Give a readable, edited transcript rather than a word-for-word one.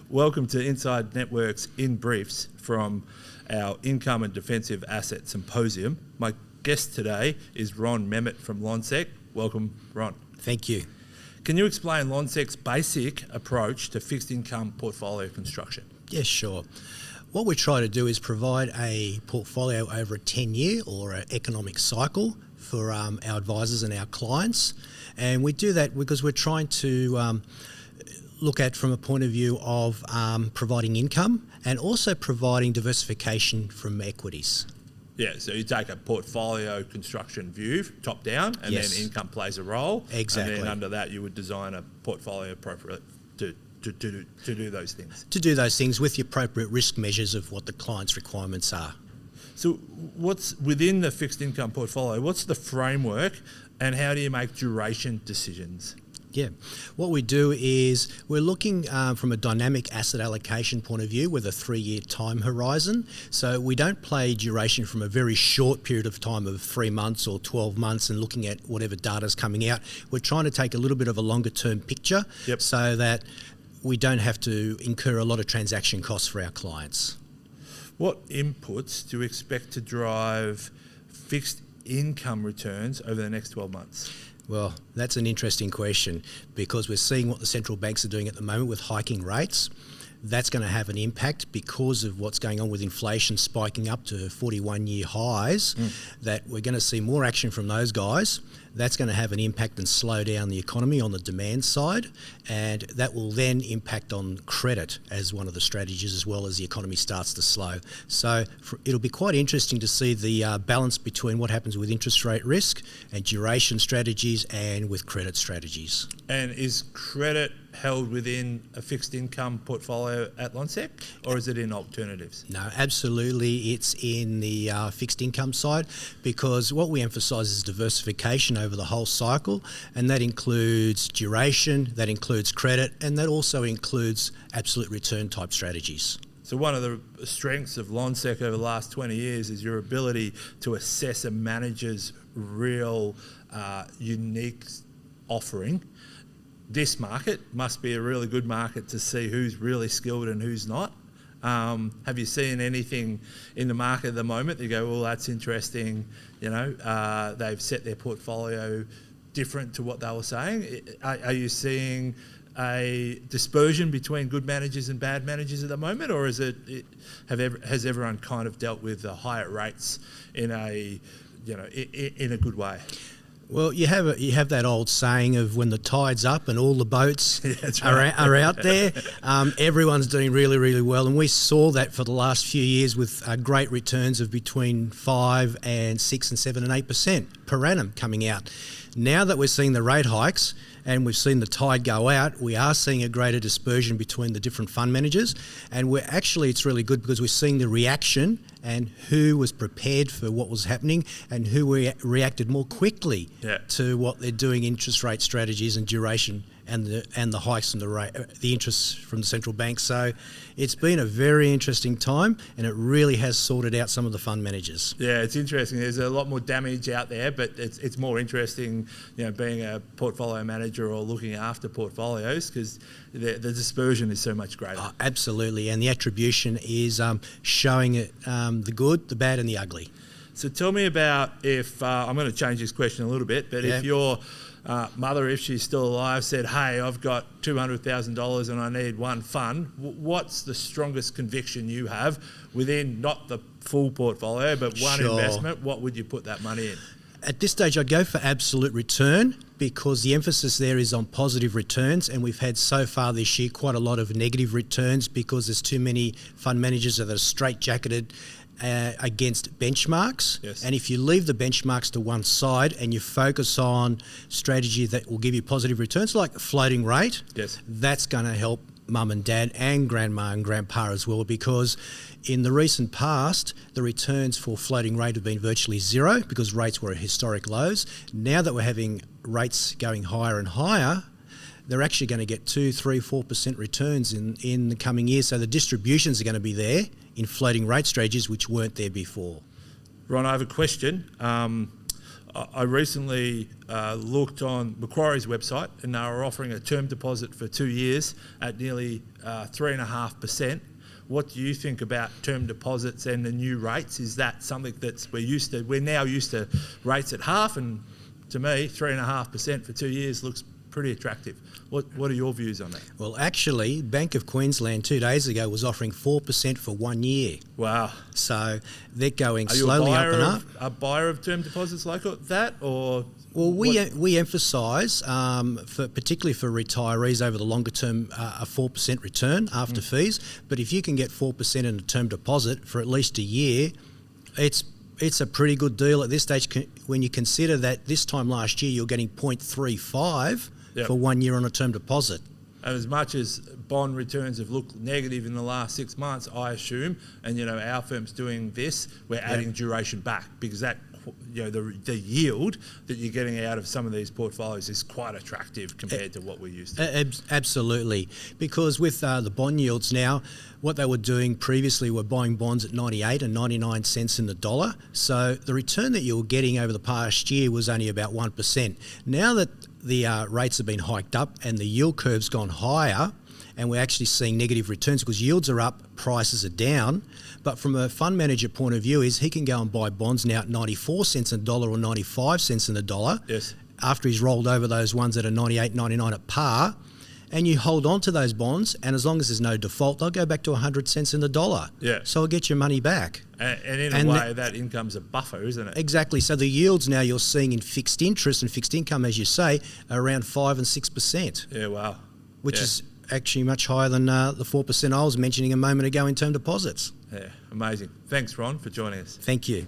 Welcome to Inside Network's INBriefs from our Income and Defensive Assets Symposium. My guest today is Ron Mehmet from Lonsec. Welcome, Ron. Thank you. Can you explain Lonsec's basic approach to fixed income portfolio construction? Yes, sure. What we try to do is provide a portfolio over a 10-year or an economic cycle for our advisors and our clients. And we do that because we're trying to look at from a point of view of providing income and also providing diversification from equities. Yeah, so you take a portfolio construction view, top down, and Yes. then income plays a role. Exactly. And then under that, you would design a portfolio appropriate to do those things. To do those things with the appropriate risk measures of what the client's requirements are. So what's within the fixed income portfolio? What's the framework and how do you make duration decisions? Yeah, what we do is we're looking from a dynamic asset allocation point of view with a 3-year time horizon. So we don't play duration from a very short period of time of 3 months or 12 months and looking at whatever data's coming out. We're trying to take a little bit of a longer term picture so that we don't have to incur a lot of transaction costs for our clients. What inputs do you expect to drive fixed income returns over the next 12 months? Well, that's an interesting question because we're seeing what the central banks are doing at the moment with hiking rates. That's going to have an impact because of what's going on with inflation spiking up to 41-year highs, that we're going to see more action from those guys. That's going to have an impact and slow down the economy on the demand side, and that will then impact on credit as one of the strategies as well as the economy starts to slow. So it'll be quite interesting to see the balance between what happens with interest rate risk and duration strategies and with credit strategies. And is credit held within a fixed income portfolio at Lonsec, or is it in alternatives? No, absolutely. It's in the fixed income side because what we emphasise is diversification over the whole cycle, and that includes duration, that includes credit, and that also includes absolute return type strategies. So one of the strengths of Lonsec over the last 20 years is your ability to assess a manager's real unique offering. This market must be a really good market to see who's really skilled and who's not. Have you seen anything in the market at the moment that you go, well, that's interesting, they've set their portfolio different to what they were saying? Are you seeing a dispersion between good managers and bad managers at the moment, or has everyone kind of dealt with the higher rates in a good way? Well, you have that old saying of when the tide's up and all the boats are out there, everyone's doing really, really well. And we saw that for the last few years with great returns of between 5 and 6 and 7 and 8% per annum coming out. Now that we're seeing the rate hikes and we've seen the tide go out, we are seeing a greater dispersion between the different fund managers. And it's really good because we're seeing the reaction and who was prepared for what was happening and who reacted more quickly to what they're doing, interest rate strategies and duration and the hikes and the interest from the central bank. So it's been a very interesting time, and it really has sorted out some of the fund managers. Yeah, it's interesting. There's a lot more damage out there, but it's more interesting, being a portfolio manager or looking after portfolios because the dispersion is so much greater. Absolutely, and the attribution is showing it the good, the bad, and the ugly. So tell me about if I'm going to change this question a little bit, but if your mother, if she's still alive, said, hey, I've got $200,000 and I need one fund, what's the strongest conviction you have within not the full portfolio, but one investment? What would you put that money in? At this stage, I'd go for absolute return because the emphasis there is on positive returns, and we've had so far this year quite a lot of negative returns because there's too many fund managers that are straitjacketed against benchmarks. Yes. And if you leave the benchmarks to one side and you focus on strategy that will give you positive returns like floating rate, that's going to help mum and dad and grandma and grandpa as well, because in the recent past the returns for floating rate have been virtually zero because rates were at historic lows. Now that we're having rates going higher and higher, they're actually going to get 2, 3, 4% returns in the coming years. So the distributions are going to be there in floating rate strategies which weren't there before. Ron, I have a question. I recently looked on Macquarie's website, and they were offering a term deposit for 2 years at nearly 3.5%. What do you think about term deposits and the new rates? Is that something that's we're now used to rates at half, and to me, 3.5% for 2 years looks pretty attractive. What are your views on that? Well, actually, Bank of Queensland 2 days ago was offering 4% for 1 year. Wow. So they're going Are you slowly up and up. a buyer of term deposits like that, or? Well, we emphasise, particularly for retirees over the longer term, a 4% return after fees. But if you can get 4% in a term deposit for at least a year, it's a pretty good deal at this stage when you consider that this time last year you're getting 0.35 for 1 year on a term deposit. And as much as bond returns have looked negative in the last 6 months, I assume, and our firm's doing this, we're adding duration back, because that the yield that you're getting out of some of these portfolios is quite attractive compared to what we're used to. Absolutely, because with the bond yields now, what they were doing previously were buying bonds at 98 and 99 cents in the dollar. So the return that you were getting over the past year was only about 1%. Now that the rates have been hiked up and the yield curve's gone higher, and we're actually seeing negative returns because yields are up, prices are down. But from a fund manager point of view, is he can go and buy bonds now at 94 cents in the dollar or 95 cents in the dollar. Yes. After he's rolled over those ones that are 98, 99 at par, and you hold on to those bonds, and as long as there's no default, they'll go back to 100 cents in the dollar. Yeah. So it'll get your money back. And in a way, that income's a buffer, isn't it? Exactly. So the yields now you're seeing in fixed interest and fixed income, as you say, are around 5 and 6%. Yeah, wow. Which is actually much higher than the 4% I was mentioning a moment ago in term deposits. Yeah, amazing. Thanks, Ron, for joining us. Thank you.